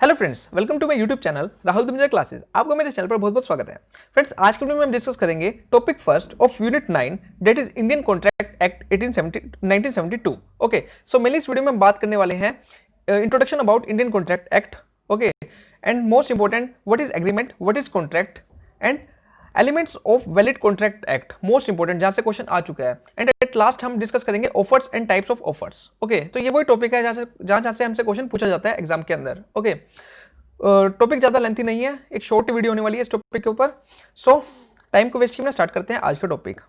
Hello friends, welcome to my YouTube channel Rahul Dumja classes. आपका मेरे channel पर बहुत बहुत स्वागत है। फ्रेंड्स, आज के वीडियो में हम डिस्कस करेंगे topic first of unit 9 that is Indian contract act 1972। Okay, so mainly इस वीडियो में हम बात करने वाले हैं introduction about Indian contract act, okay, and most important what is agreement, what is contract and elements of valid contract act, most important जहां से question आ चुका है। एंड एट लास्ट हम डिस्कस करेंगे offers and types of offers. Okay, तो ये वही topic है जहां से हमसे क्वेश्चन पूछा जाता है एग्जाम के अंदर। ओके, टॉपिक ज़्यादा लेंथी नहीं है, एक शॉर्ट वीडियो होने वाली है इस टॉपिक के ऊपर। सो टाइम को वेस्ट किए स्टार्ट करते हैं आज का टॉपिक।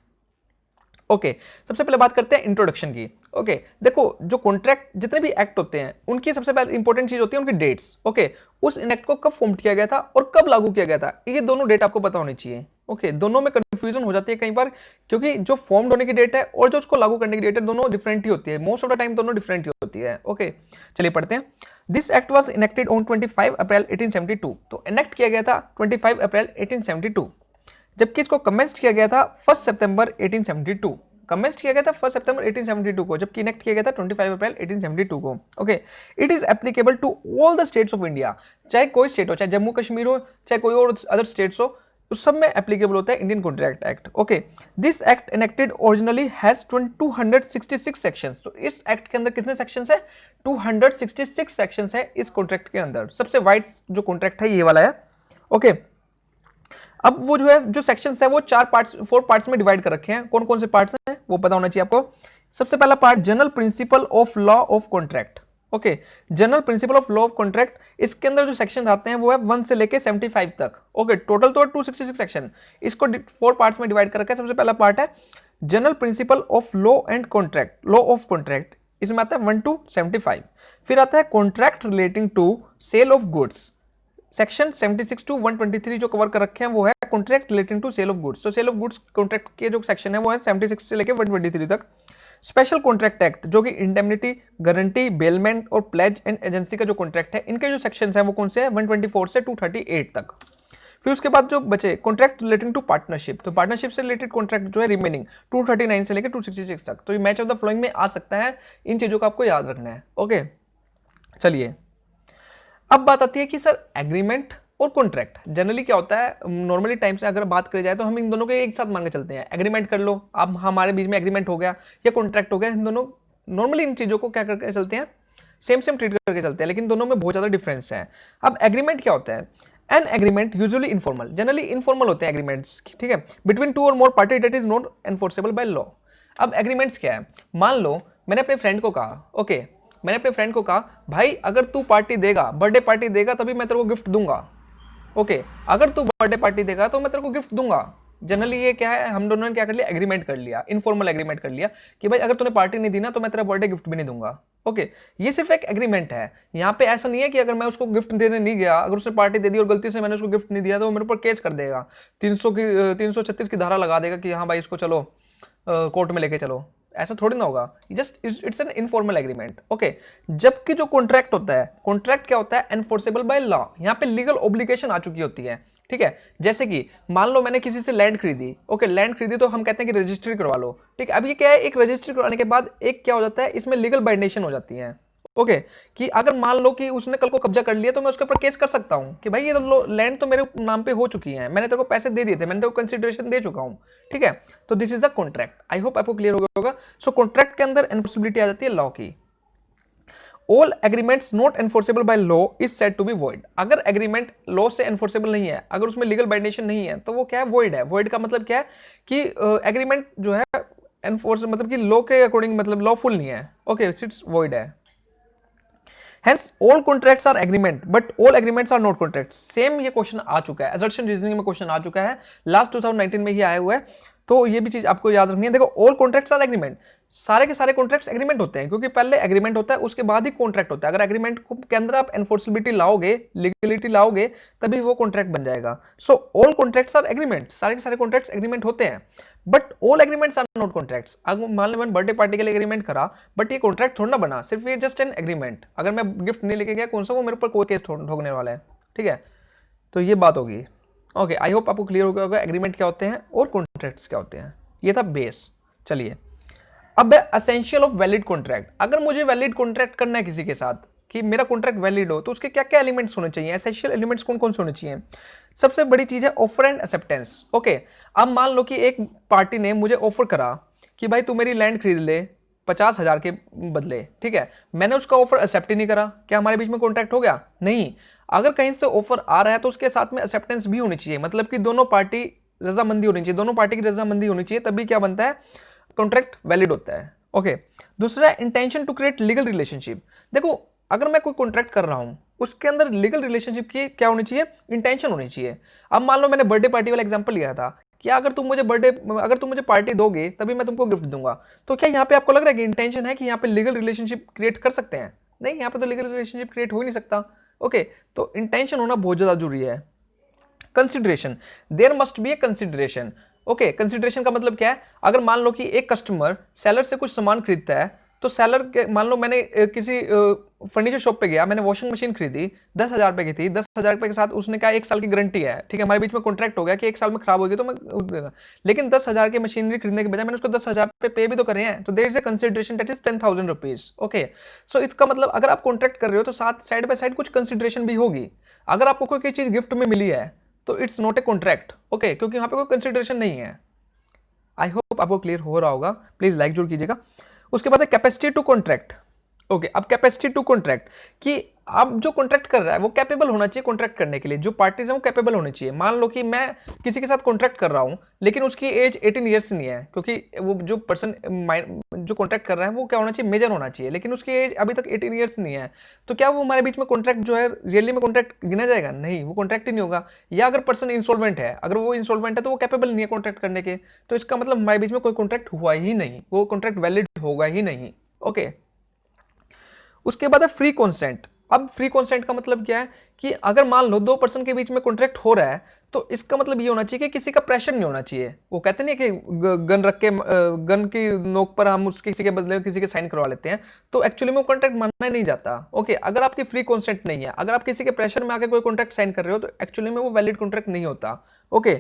ओके, सबसे पहले बात करते हैं इंट्रोडक्शन की। ओके, देखो जो कॉन्ट्रैक्ट जितने भी एक्ट होते हैं उनकी सबसे पहले इंपॉर्टेंट चीज होती है उनकी डेट्स। ओके, उस एक्ट को कब फॉर्म किया गया था और कब लागू किया गया था, ये दोनों डेट आपको पता होनी चाहिए। ओके, दोनों में कंफ्यूजन हो जाती है कई बार, क्योंकि जो फॉर्म्ड होने की डेट है और जो उसको लागू करने की डेट है दोनों डिफरेंट ही होती है। मोस्ट ऑफ द टाइम दोनों डिफरेंट ही होती है। ओके, चलिए पढ़ते हैं। This act was enacted on 25 April 1872। तो इनेक्ट किया गया था 25 अप्रैल 1872, जबकि इसको कमेंस किया गया था 1 सितंबर 1872। कमेंस किया गया था 1 सितंबर 1872 को, जबकि इनेक्ट किया गया था 25 अप्रैल 1872 को। Okay, it is applicable to all the states of India. चाहे कोई स्टेट हो, चाहे जम्मू कश्मीर हो, चाहे कोई और अदर स्टेट्स हो, उस सब में एप्लीकेबल होता है Indian contract act. Okay, this act enacted originally has 266 sections. तो इस एक्ट के अंदर कितने सेक्शंस है? 266 सेक्शंस है इस कॉन्ट्रैक्ट के अंदर। सबसे वाइड जो कॉन्ट्रैक्ट है ये वाला है। ओके, अब वो जो है जो सेक्शंस है वो 4 पार्ट्स में डिवाइड कर रखे हैं। कौन कौन से पार्ट्स हैं वो पता होना चाहिए आपको। सबसे पहला part general principle of law of contract. Okay, general principle of law of contract, इसके अंदर जो सेक्शन आते हैं वो है 1 से लेके 75 तक। ओके, टोटल तो 266 सेक्शन, इसको 4 पार्ट्स में डिवाइड कर रखा है। सबसे पहला पार्ट है general principle of law and contract, law of contract, इसमें आता है 1 to 75। फिर आता है contract relating to sale of goods, section 76 to 123 जो कवर कर रखे हैं वो है contract relating to sale of goods. तो सेल ऑफ गुड्स कॉन्ट्रैक्ट के जो सेक्शन है वो है 76 से लेके 123 तक। स्पेशल कॉन्ट्रैक्ट एक्ट जो कि इंडेमनिटी, गारंटी, बेलमेंट और प्लेज एंड एजेंसी का जो कॉन्ट्रैक्ट है, इनके जो सेक्शंस हैं वो कौन से हैं? 124 से 238 तक। फिर उसके बाद जो बचे कॉन्ट्रैक्ट रिलेटिंग टू पार्टनरशिप, तो पार्टनरशिप से रिलेटेड कॉन्ट्रैक्ट जो है रिमेनिंग 239 से लेकर 266 तक। तो ये मैच ऑफ द फ्लोइंग में आ सकता है, इन चीजों को आपको याद रखना है। ओके, चलिए अब बात आती है कि सर एग्रीमेंट और कॉन्ट्रैक्ट जनरली क्या होता है। नॉर्मली टाइम से अगर बात करी जाए तो हम इन दोनों के एक साथ मान के चलते हैं। एग्रीमेंट कर लो, अब हमारे बीच में एग्रीमेंट हो गया या कॉन्ट्रैक्ट हो गया, इन दोनों नॉर्मली इन चीज़ों को क्या करके चलते हैं, सेम ट्रीट करके चलते हैं, लेकिन दोनों में बहुत ज़्यादा डिफरेंस है। अब एग्रीमेंट क्या होता है? An agreement usually informal, generally informal होते हैं एग्रीमेंट्स, ठीक है, बिटवीन 2 और more party that is not enforceable by law. अब एग्रीमेंट्स क्या है? मान लो मैंने अपने फ्रेंड को कहा, ओके, मैंने अपने फ्रेंड को कहा भाई अगर तू पार्टी देगा, बर्थडे पार्टी देगा तभी मैं तेरे को गिफ्ट दूंगा। ओके, अगर तू बर्थडे पार्टी देगा तो मैं तेरे को गिफ्ट दूंगा। जनरली ये क्या है, हम दोनों ने क्या कर लिया, एग्रीमेंट कर लिया, इनफॉर्मल एग्रीमेंट कर लिया कि भाई अगर तूने पार्टी नहीं दी ना तो मैं तेरा बर्थडे गिफ्ट भी नहीं दूंगा। ओके, ये सिर्फ एक एग्रीमेंट है। यहाँ पे ऐसा नहीं है कि अगर मैं उसको गिफ्ट देने नहीं गया, अगर उसने पार्टी दे दी और गलती से मैंने उसको गिफ्ट नहीं दिया तो वो मेरे ऊपर केस कर देगा, 336 की धारा लगा देगा कि हाँ भाई इसको चलो कोर्ट में लेके चलो। ऐसा थोड़ी ना होगा, just it's an informal agreement. Okay, जबकि जो कॉन्ट्रैक्ट होता है, कॉन्ट्रैक्ट क्या होता है? Enforceable by law. यहाँ पे लीगल ऑब्लिगेशन आ चुकी होती है, ठीक है। जैसे कि मान लो मैंने किसी से लैंड खरीदी, ओके, लैंड खरीदी तो हम कहते हैं कि रजिस्ट्री करवा लो, ठीक है। अब ये क्या है, एक रजिस्ट्री करवाने के बाद एक क्या हो जाता है, इसमें लीगल बाइंडेशन हो जाती है। ओके, कि अगर मान लो कि उसने कल को कब्जा कर लिया तो मैं उसके ऊपर केस कर सकता हूं कि भाई ये तो लैंड तो मेरे नाम पे हो चुकी है, मैंने तेरे को पैसे दे दिए थे, मैंने तेरे को कंसीडरेशन दे चुका हूं, ठीक है। तो this is the contract. I hope आपको क्लियर हो गया होगा। सो कॉन्ट्रैक्ट के अंदर एनफोर्सिबिलिटी आ जाती है लॉ की। All agreements not enforceable by law is said to be void. अगर एग्रीमेंट लॉ से एनफोर्सेबल नहीं है, अगर उसमें लीगल बाइंडेशन नहीं है, तो वो क्या है? वॉइड है। वॉइड का मतलब क्या है कि एग्रीमेंट जो है एनफोर्स मतलब कि लॉ के अकॉर्डिंग मतलब लॉफुल नहीं है। ओके, इट्स वॉइड है। Hence, all contracts are agreement, but all agreements are not contracts. Same ये क्वेश्चन आ चुका है, assertion reasoning में क्वेश्चन आ चुका है, लास्ट 2019 में ही आया हुआ है। तो ये भी चीज आपको याद रखनी है। देखो, ऑल कॉन्ट्रैक्ट्स आर एग्रीमेंट, सारे के सारे कॉन्ट्रैक्ट्स एग्रीमेंट होते हैं, क्योंकि पहले एग्रीमेंट होता है उसके बाद ही कॉन्ट्रैक्ट होता है। अगर एग्रीमेंट के अंदर आप एनफोर्सेबिलिटी लाओगे, लीगलिटी लाओगे, तभी वो कॉन्ट्रैक्ट बन जाएगा। So all contracts are agreement, सारे के सारे कॉन्ट्रैक्ट्स एग्रीमेंट होते हैं, but all agreements are not contracts. अगर मान लो मैंने बर्थडे पार्टी के लिए एग्रीमेंट करा, बट ये कॉन्ट्रैक्ट थोड़ा ना बना, सिर्फ ये जस्ट एन एग्रीमेंट। अगर मैं गिफ्ट नहीं लेके गया, कौन सा वो मेरे ऊपर कोई केस ठोकने वाला है, ठीक है। तो ये बात होगी। ओके, आई होप आपको क्लियर हो गया होगा एग्रीमेंट क्या होते हैं और कॉन्ट्रैक्ट्स क्या होते हैं। ये था बेस। चलिए अब है एसेंशियल ऑफ वैलिड कॉन्ट्रैक्ट। अगर मुझे वैलिड कॉन्ट्रैक्ट करना है किसी के साथ, कि मेरा कॉन्ट्रैक्ट वैलिड हो तो उसके क्या क्या एलिमेंट्स होने चाहिए, एसेंशियल एलिमेंट्स कौन कौन से होने चाहिए। सबसे बड़ी चीज़ है ऑफर एंड एक्सेप्टेंस। ओके, अब मान लो कि एक पार्टी ने मुझे ऑफर करा कि भाई तू मेरी लैंड खरीद ले 50,000 के बदले, ठीक है, मैंने उसका ऑफर एक्सेप्ट ही नहीं करा, क्या हमारे बीच में कॉन्ट्रैक्ट हो गया? नहीं। अगर कहीं से ऑफर आ रहा है तो उसके साथ में एक्सेप्टेंस भी होनी चाहिए, मतलब कि दोनों पार्टी रजामंदी होनी चाहिए, दोनों पार्टी की रजामंदी होनी चाहिए, तभी क्या बनता है, कॉन्ट्रैक्ट वैलिड होता है। ओके, दूसरा है intention to create legal relationship. देखो, अगर मैं कोई कॉन्ट्रैक्ट कर रहा हूं उसके अंदर लीगल रिलेशनशिप की क्या होनी चाहिए, इंटेंशन होनी चाहिए। अब मान लो मैंने बर्थडे पार्टी वाला एग्जांपल लिया था कि अगर तुम मुझे पार्टी दोगे तभी मैं तुमको गिफ्ट दूंगा, तो क्या यहाँ पे आपको लग रहा है कि इंटेंशन है कि यहाँ पे लीगल रिलेशनशिप क्रिएट कर सकते हैं? नहीं, यहाँ पे तो लीगल रिलेशनशिप क्रिएट हो ही नहीं सकता। ओके, तो इंटेंशन होना बहुत ज्यादा जरूरी है। Consideration, there must be a consideration. Okay, consideration का मतलब क्या है, अगर मान लो कि एक कस्टमर सेलर से कुछ सामान खरीदता है तो सेलर के, मान लो मैंने किसी फर्नीचर शॉप पे गया, मैंने वॉशिंग मशीन खरीदी 10,000 रुपए की थी, 10,000 रुपए के साथ उसने कहा 1 साल की गारंटी है, ठीक है, हमारे बीच में कॉन्ट्रैक्ट हो गया कि 1 साल में खराब होगी तो मैं देगा, लेकिन 10,000 की मशीनरी खरीदने के बजाय मैंने उसको 10,000 पे भी तो करे हैं, तो there is a consideration that is 10,000 rupees. Okay, so इसका मतलब अगर आप कॉन्ट्रैक्ट कर रहे हो तो साथ साइड बाय साइड कुछ कंसिडरेशन भी होगी। अगर आपको कोई चीज गिफ्ट में मिली है तो it's not a contract. Okay, क्योंकि यहाँ पे कोई कंसिडरेशन नहीं है। आई होप आपको क्लियर हो रहा होगा, प्लीज लाइक जरूर कीजिएगा। उसके बाद है कैपेसिटी टू कॉन्ट्रैक्ट। ओके, अब कैपेसिटी टू कॉन्ट्रैक्ट कि अब जो कॉन्ट्रैक्ट कर रहा है वो कैपेबल होना चाहिए कॉन्ट्रैक्ट करने के लिए, जो पार्टीज हैं वो कैपेबल होनी चाहिए। मान लो कि मैं किसी के साथ कॉन्ट्रैक्ट कर रहा हूं लेकिन उसकी एज 18 ईयर्स नहीं है, क्योंकि वो जो पर्सन जो कॉन्ट्रैक्ट कर रहा है वो क्या होना चाहिए, मेजर होना चाहिए, लेकिन उसकी एज अभी तक 18 ईयर्स नहीं है, तो क्या वो हमारे बीच में कॉन्ट्रैक्ट जो है रियली में कॉन्ट्रैक्ट गिना जाएगा? नहीं, वो कॉन्ट्रैक्ट ही नहीं होगा। या अगर पर्सन इंसॉल्वेंट है, अगर वो इंसॉल्वेंट है तो वो कैपेबल नहीं है कॉन्ट्रैक्ट करने के, तो इसका मतलब हमारे बीच में कोई कॉन्ट्रैक्ट हुआ ही नहीं, वो कॉन्ट्रैक्ट वैलिड होगा ही नहीं। ओके, उसके बाद है फ्री कॉन्सेंट। अब फ्री कॉन्सेंट का मतलब क्या है कि अगर मान लो दो पर्सन के बीच में कॉन्ट्रैक्ट हो रहा है तो इसका मतलब ये होना चाहिए कि किसी का प्रेशर नहीं होना चाहिए। वो कहते नहीं कि गन रख के गन की नोक पर हम उसके किसी के बदले किसी के साइन करवा लेते हैं, तो एक्चुअली में वो कॉन्ट्रैक्ट मानना ही नहीं जाता। ओके, अगर आपकी फ्री कॉन्सेंट नहीं है, अगर आप किसी के प्रेशर में आके कोई कॉन्ट्रैक्ट साइन कर रहे हो तो एक्चुअली में वो वैलिड कॉन्ट्रैक्ट नहीं होता। ओके,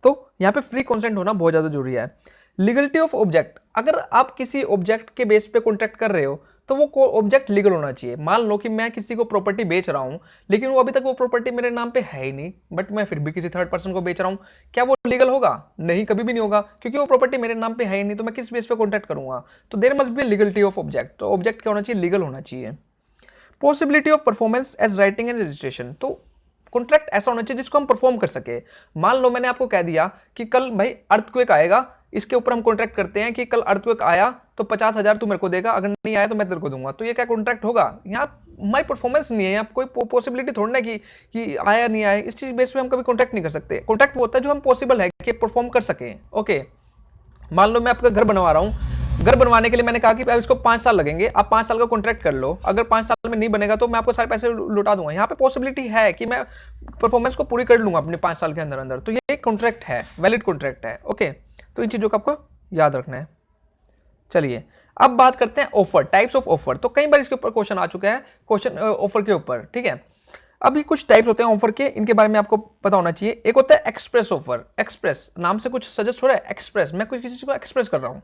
तो यहाँ पे फ्री कॉन्सेंट होना बहुत ज्यादा जरूरी है। लीगलिटी ऑफ ऑब्जेक्ट, अगर आप किसी ऑब्जेक्ट के बेस पे कॉन्ट्रैक्ट कर रहे हो तो वो ऑब्जेक्ट लीगल होना चाहिए। मान लो कि मैं किसी को प्रॉपर्टी बेच रहा हूं लेकिन वो अभी तक वो प्रॉपर्टी मेरे नाम पे है ही नहीं, बट मैं फिर भी किसी थर्ड पर्सन को बेच रहा हूं, क्या वो लीगल होगा? नहीं, कभी भी नहीं होगा, क्योंकि वो प्रॉपर्टी मेरे नाम पे है ही नहीं, तो मैं किस बेस पे कॉन्ट्रैक्ट करूंगा? तो there must be legality of object, तो ऑब्जेक्ट क्या होना चाहिए, लीगल होना चाहिए। Possibility of performance as writing and registration, तो कॉन्ट्रैक्ट ऐसा होना चाहिए जिसको हम परफॉर्म कर सके। मान लो मैंने आपको कह दिया कि कल भाई अर्थक्वेक आएगा, इसके ऊपर हम कॉन्ट्रैक्ट करते हैं कि कल अर्थक्वेक आया तो 50,000 तू मेरे को देगा, अगर नहीं आया तो मैं तेरे को दूंगा, तो ये क्या कॉन्ट्रैक्ट होगा? यहाँ हमारी परफॉर्मेंस नहीं है, यहाँ कोई पॉसिबिलिटी थोड़ी ना कि आया नहीं आया, इस चीज बेस पे हम कभी कॉन्ट्रैक्ट नहीं कर सकते। कॉन्ट्रैक्ट वो होता है जो हम पॉसिबल है कि परफॉर्म कर सके। ओके, मान लो मैं आपका घर बनवा रहा हूँ, घर बनवाने के लिए मैंने कहा कि अब इसको 5 साल लगेंगे, आप 5 साल का कॉन्ट्रैक्ट कर लो, अगर 5 साल में नहीं बनेगा तो मैं आपको सारे पैसे लौटा दूंगा। यहाँ पे पॉसिबिलिटी है कि मैं परफॉर्मेंस को पूरी कर लूंगा अपने 5 साल के अंदर अंदर, तो ये कॉन्ट्रैक्ट है, वैलिड कॉन्ट्रैक्ट है। ओके, तो इन चीजों को आपको याद रखना है। चलिए अब बात करते हैं ऑफर, टाइप्स ऑफ ऑफर। तो कई बार इसके ऊपर क्वेश्चन आ चुका है, क्वेश्चन ऑफर के ऊपर, ठीक है। अभी कुछ टाइप्स होते हैं ऑफर के, इनके बारे में आपको पता होना चाहिए। एक होता है एक्सप्रेस ऑफर। एक्सप्रेस नाम से कुछ सजेस्ट हो रहा है, एक्सप्रेस, मैं कुछ किसी चीज को एक्सप्रेस कर रहा हूं।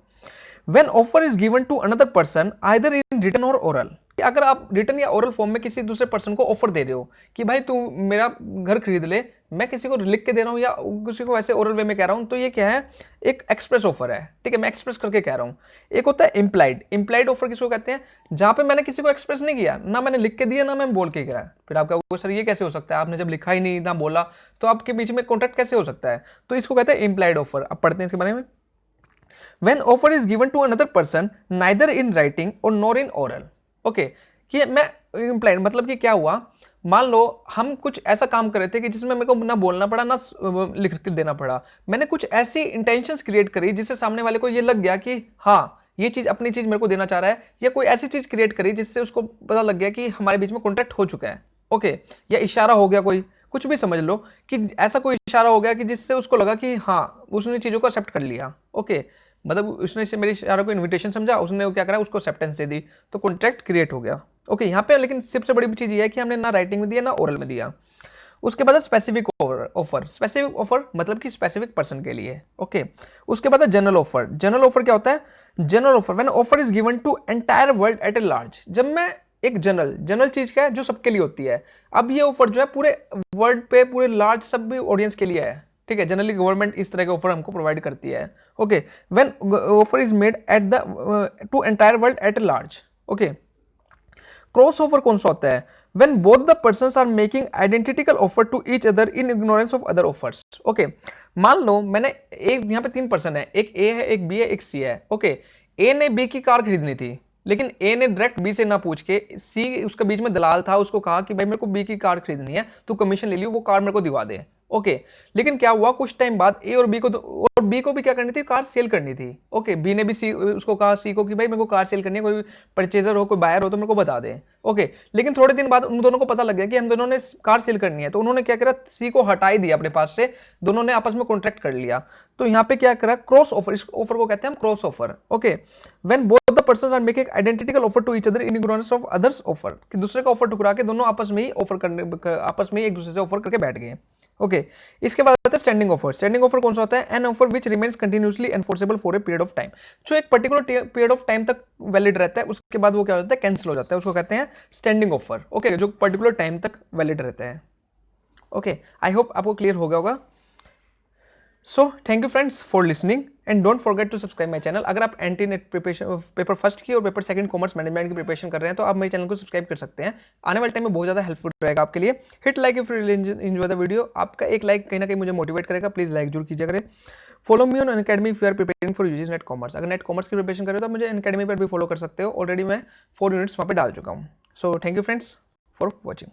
When offer is given to another person either in written or oral, अगर आप रिटर्न या ओरल फॉर्म में किसी दूसरे पर्सन को ऑफर दे रहे हो कि भाई तू मेरा घर खरीद ले, मैं किसी को लिख के दे रहा हूँ या किसी को ऐसे ओरल वे में कह रहा हूँ, तो ये क्या है, एक एक्सप्रेस ऑफर है, ठीक है, मैं एक्सप्रेस करके कह रहा हूँ। एक होता है इम्प्लाइड। इम्प्लाइड ऑफर किसको कहते हैं, जहां पे मैंने किसी को एक्सप्रेस नहीं किया, ना मैंने लिख के दिया ना मैं बोल के करा। फिर आप कहोगे सर ये कैसे हो सकता है, आपने जब लिखा ही नहीं ना बोला तो आपके बीच में कॉन्ट्रैक्ट कैसे हो सकता है? तो इसको कहते हैं इम्प्लाइड ऑफर। अब पढ़ते हैं इसके बारे में। When offer is given to another person neither in writing or nor in oral, okay, कि मैं implied मतलब कि क्या हुआ, मान लो हम कुछ ऐसा काम कर रहे थे कि जिसमें मेरे को ना बोलना पड़ा ना लिख के देना पड़ा, मैंने कुछ ऐसी इंटेंशंस क्रिएट करी जिससे सामने वाले को ये लग गया कि हाँ ये चीज अपनी चीज मेरे को देना चाह रहा है, या कोई ऐसी चीज क्रिएट करी जिससे उसको पता लग गया कि हमारे बीच में कॉन्ट्रैक्ट हो चुका है। ओके, या इशारा हो गया, कोई कुछ भी समझ लो कि ऐसा कोई इशारा हो गया कि जिससे उसको लगा कि हाँ उसने चीजों को एक्सेप्ट कर लिया। ओके, मतलब उसने से मेरी इशारे को इनविटेशन समझा, उसने क्या करा, उसको एक्सेप्टेंस दे दी, तो कॉन्ट्रैक्ट क्रिएट हो गया। ओके, यहाँ पे लेकिन सबसे बड़ी चीज ये है कि हमने ना राइटिंग में दिया ना ओरल में दिया। उसके बाद स्पेसिफिक ऑफर। स्पेसिफिक ऑफर मतलब कि स्पेसिफिक पर्सन के लिए। ओके, उसके बाद जनरल ऑफर। जनरल ऑफर क्या होता है, general offer when offer is given to entire world at a large, जब मैं एक जनरल चीज क्या है जो सबके लिए होती है। अब ये ऑफर जो है पूरे वर्ल्ड पे, पूरे लार्ज सब भी ऑडियंस के लिए है, ठीक है। जनरली गवर्नमेंट इस तरह के ऑफर हमको प्रोवाइड करती है। Okay, when offer is made at the two entire world at large. Okay, cross offer कौन सा होता है? when both the persons are making identical offer to each other in ignorance of other offers। Okay, मान लो मैंने एक, यहाँ पे 3 person है, एक ए है, एक बी है, एक सी है। ओके, ए ने बी की कार खरीदनी थी, लेकिन ए ने डायरेक्ट बी से ना पूछ के, सी उसका बीच में दलाल था, उसको कहा कि भाई मेरे को बी की कार खरीदनी है, तू कमीशन ले लियो, वो कार मेरे को दिवा दे। ओके, लेकिन क्या हुआ, कुछ टाइम बाद ए और बी को भी क्या करनी थी, कार सेल करनी थी। ओके, बी ने भी सी उसको कहा, सी को कि भाई मेरे को कार सेल करनी है, कोई परचेजर हो, कोई बायर हो तो मेरे को बता दे। ओके, लेकिन थोड़े दिन बाद उन दोनों को पता लग गया कि हम दोनों ने कार सेल करनी है, तो उन्होंने क्या करा, सी को हटाई दिया अपने पास से, दोनों ने आपस में कॉन्ट्रैक्ट कर लिया। तो यहाँ पे क्या करा, क्रॉस ऑफर, इस ऑफर को कहते हैं हम cross offer. Okay, when both the persons are making identical offer to each other in ignorance of others offer, कि दूसरे का ऑफर ठुकरा के दोनों आपस में ही ऑफर करने, आपस में ही एक दूसरे से ऑफर करके बैठ गए। ओके, इसके बाद आता है स्टैंडिंग ऑफर। स्टैंडिंग ऑफर कौन सा होता है? An offer which remains continuously enforceable for a period of time, जो एक पर्टिकुलर पीरियड ऑफ टाइम तक वैलिड रहता है, उसके बाद वो क्या हो जाता है, कैंसिल हो जाता है, उसको कहते हैं स्टैंडिंग ऑफर। ओके, जो पर्टिकुलर टाइम तक वैलिड रहता है। ओके, आई होप आपको क्लियर हो गया होगा। So thank you friends for listening and don't forget to subscribe my channel. अगर आप एंटी नेट प्रिपरेशन पेपर फर्स्ट की और पेपर सेकंड कॉमर्स मैनेजमेंट की प्रिपरेशन कर रहे हैं तो आप मेरे चैनल को सब्सक्राइब कर सकते हैं। आने वाले टाइम में बहुत ज़्यादा हेल्पफुल रहेगा आपके लिए। Hit like if you enjoy the video. आपका एक लाइक कहीं ना कहीं मुझे मोटिवेट करेगा, प्लीज़ लाइक जरूर कीजिए करें। Follow me on Unacademy if you are preparing for UGC NET commerce. अगर नेट कॉमर्स की प्रिपरेशन कर रहे हो तो मुझे अनअकैडमी पर भी फॉलो कर सकते हो। ऑलरेडी मैं 4 यूनिट्स वहाँ पर डाल चुका हूँ। सो thank you friends for watching.